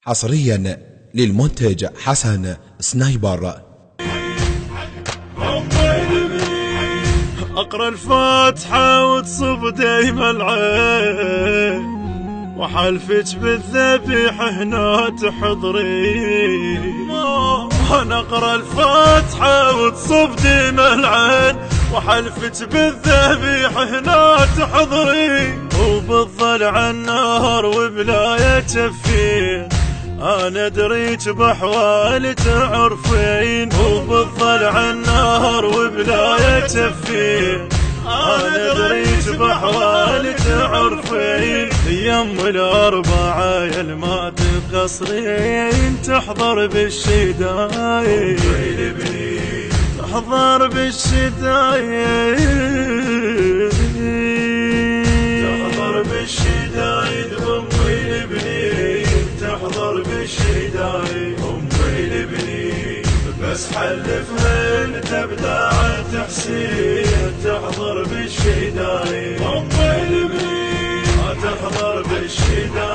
حصريا للمنتج حسن سنايبر. اقرا الفاتحة وتصب دايما العين، وحلفك بالذبيح هنا تحضري. انا اقرا الفاتحة وتصب دايما العين، وحلفك بالذبيح هنا تحضري. وبالضلع النهر وبلا يتشفين، انا دريت بحوالي تعرفين. وبالضلع النهر وبلا يتشفين، انا دريت بحوالي تعرفين. يم الاربعة ما تقصرين، تحضر بالشدايد تحضر بالشدايد تحضر بالشدايد. امي البنين تحضر بالشدايد، امي البنين بس حلفها انت بداع تحسين، تحضر بالشدايد. امي البنين تحضر بالشدايد.